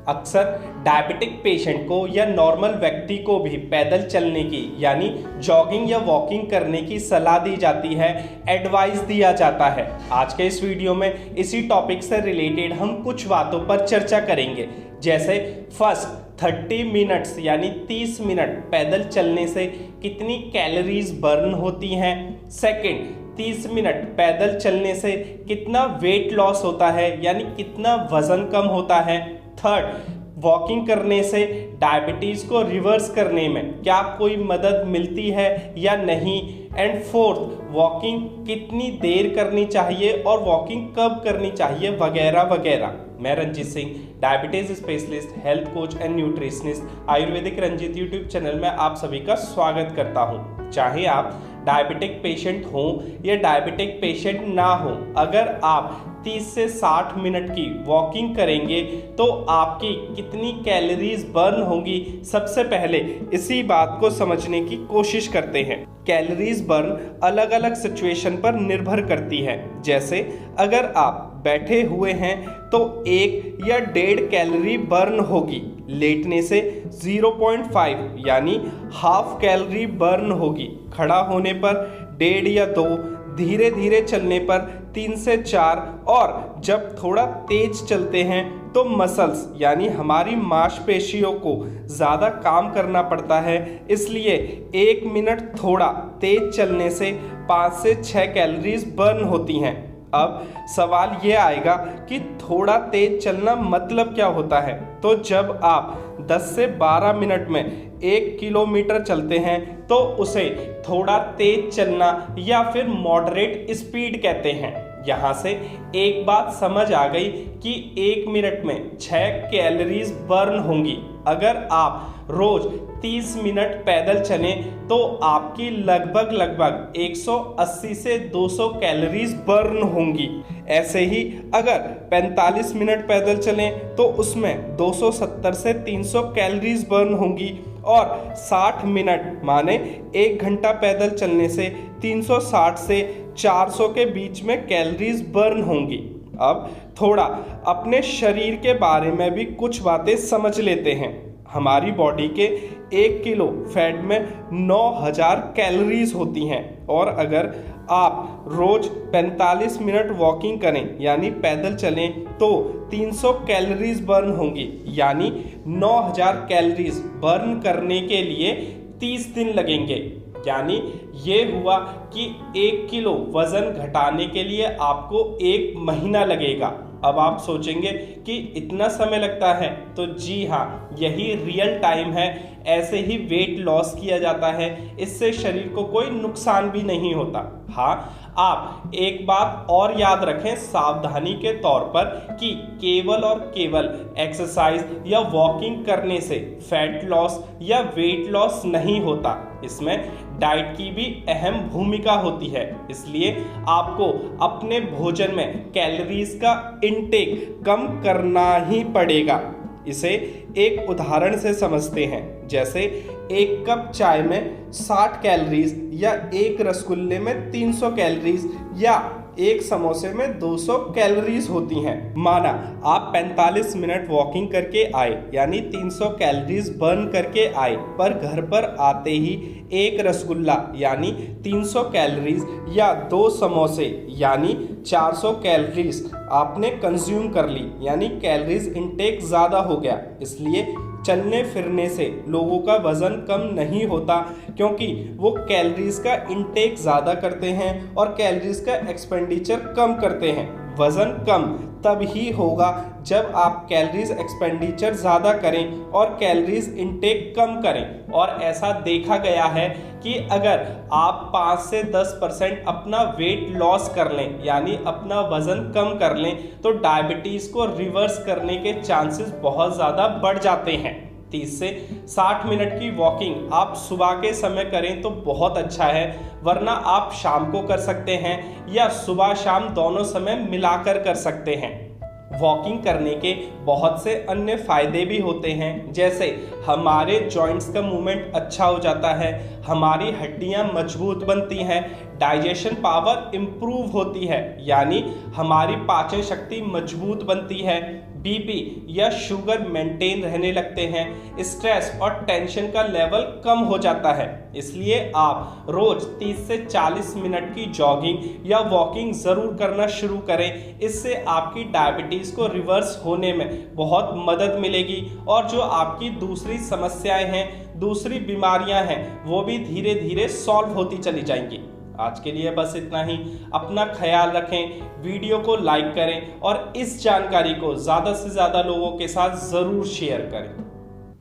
अक्सर diabetic patient को या नॉर्मल व्यक्ति को भी पैदल चलने की यानी जॉगिंग या वॉकिंग करने की सलाह दी जाती है, एडवाइस दिया जाता है। आज के इस वीडियो में इसी टॉपिक से रिलेटेड हम कुछ बातों पर चर्चा करेंगे, जैसे फर्स्ट 30 मिनट्स यानी 30 मिनट पैदल चलने से कितनी कैलोरीज बर्न होती हैं। सेकंड, 30 मिनट पैदल चलने से कितना वेट लॉस होता है यानी कितना वजन कम होता है। थर्ड, वॉकिंग करने से डायबिटीज को रिवर्स करने में क्या कोई मदद मिलती है या नहीं। एंड फोर्थ, वॉकिंग कितनी देर करनी चाहिए और वॉकिंग कब करनी चाहिए, वगैरह वगैरह। मैं Ranjit Singh, diabetes specialist, health coach and nutritionist, Ayurvedic Ranjit YouTube channel में आप सभी का स्वागत करता हूं। चाहे आप डायबिटिक पेशेंट हो या डायबिटिक पेशेंट ना हो, अगर आप 30 से 60 मिनट की वॉकिंग करेंगे तो आपकी कितनी कैलोरीज बर्न होंगी, सबसे पहले इसी बात को समझने की कोशिश करते हैं। कैलोरीज बर्न अलग अलग सिचुएशन पर निर्भर करती है। जैसे अगर आप बैठे हुए हैं तो 1 या 1.5 कैलोरी बर्न होगी, लेटने से 0.5 यानी हाफ कैलोरी बर्न होगी, खड़ा होने पर 1.5 या 2, धीरे धीरे चलने पर 3 से 4 और जब थोड़ा तेज चलते हैं तो मसल्स यानी हमारी मांसपेशियों को ज़्यादा काम करना पड़ता है, इसलिए 1 मिनट थोड़ा तेज चलने से 5 से 6 कैलोरीज बर्न होती हैं। अब सवाल ये आएगा कि थोड़ा तेज चलना मतलब क्या होता है। तो जब आप 10 से 12 मिनट में 1 किलोमीटर चलते हैं तो उसे थोड़ा तेज चलना या फिर मॉडरेट स्पीड कहते हैं। यहाँ से एक बात समझ आ गई कि 1 मिनट में 6 कैलोरीज बर्न होंगी। अगर आप रोज 30 मिनट पैदल चलें तो आपकी लगभग 180 से 200 कैलोरीज बर्न होंगी। ऐसे ही अगर 45 मिनट पैदल चलें तो उसमें 270 से 300 कैलोरीज बर्न होंगी और 60 मिनट माने 1 घंटा पैदल चलने से 360 से 400 के बीच में कैलोरीज बर्न होंगी। अब थोड़ा अपने शरीर के बारे में भी कुछ बातें समझ लेते हैं। हमारी बॉडी के 1 किलो फैट में 9000 कैलोरीज होती हैं और अगर आप रोज 45 मिनट वॉकिंग करें यानी पैदल चलें तो 300 कैलोरीज बर्न होंगी, यानी 9000 कैलोरीज बर्न करने के लिए 30 दिन लगेंगे। यानी ये हुआ कि 1 किलो वजन घटाने के लिए आपको 1 महीना लगेगा। अब आप सोचेंगे कि इतना समय लगता है, तो जी हाँ, यही रियल टाइम है। ऐसे ही वेट लॉस किया जाता है, इससे शरीर को कोई नुकसान भी नहीं होता। हाँ, आप एक बात और याद रखें सावधानी के तौर पर कि केवल और केवल एक्सरसाइज या वॉकिंग करने से फैट लॉस या वेट लॉस नहीं होता, इसमें डाइट की भी अहम भूमिका होती है। इसलिए आपको अपने भोजन में कैलोरीज का इंटेक कम करना ही पड़ेगा। इसे एक उदाहरण से समझते हैं। जैसे 1 कप चाय में 60 कैलोरीज या 1 रसगुल्ले में 300 कैलोरीज या 1 समोसे में 200 कैलोरीज होती हैं। माना आप 45 मिनट वॉकिंग करके आए यानी 300 कैलोरीज बर्न करके आए, पर घर पर आते ही 1 रसगुल्ला यानी 300 कैलोरीज या 2 समोसे यानी 400 कैलोरीज आपने कंज्यूम कर ली, यानी कैलोरीज इंटेक ज़्यादा हो गया। इसलिए चलने फिरने से लोगों का वज़न कम नहीं होता, क्योंकि वो कैलोरीज का इंटेक ज़्यादा करते हैं और कैलोरीज का एक्सपेंडिचर कम करते हैं। वज़न कम तब ही होगा जब आप कैलोरीज एक्सपेंडिचर ज़्यादा करें और कैलोरीज इंटेक कम करें। और ऐसा देखा गया है कि अगर आप 5 से 10% अपना वेट लॉस कर लें यानी अपना वज़न कम कर लें तो डायबिटीज़ को रिवर्स करने के चांसेस बहुत ज़्यादा बढ़ जाते हैं। 30 से 60 मिनट की वॉकिंग आप सुबह के समय करें तो बहुत अच्छा है, वरना आप शाम को कर सकते हैं या सुबह शाम दोनों समय मिलाकर कर सकते हैं। वॉकिंग करने के बहुत से अन्य फायदे भी होते हैं, जैसे हमारे जॉइंट्स का मूवमेंट अच्छा हो जाता है, हमारी हड्डियां मजबूत बनती हैं, डाइजेशन पावर इम्प्रूव होती है यानी हमारी पाचन शक्ति मजबूत बनती है, बीपी या शुगर मेंटेन रहने लगते हैं, स्ट्रेस और टेंशन का लेवल कम हो जाता है। इसलिए आप रोज 30 से 40 मिनट की जॉगिंग या वॉकिंग जरूर करना शुरू करें। इससे आपकी डायबिटीज को रिवर्स होने में बहुत मदद मिलेगी और जो आपकी दूसरी समस्याएं हैं, दूसरी बीमारियां हैं, वो भी धीरे धीरे सॉल्व होती चली जाएंगी। आज के लिए बस इतना ही। अपना ख्याल रखें, वीडियो को लाइक करें और इस जानकारी को ज़्यादा से ज़्यादा लोगों के साथ ज़रूर शेयर करें।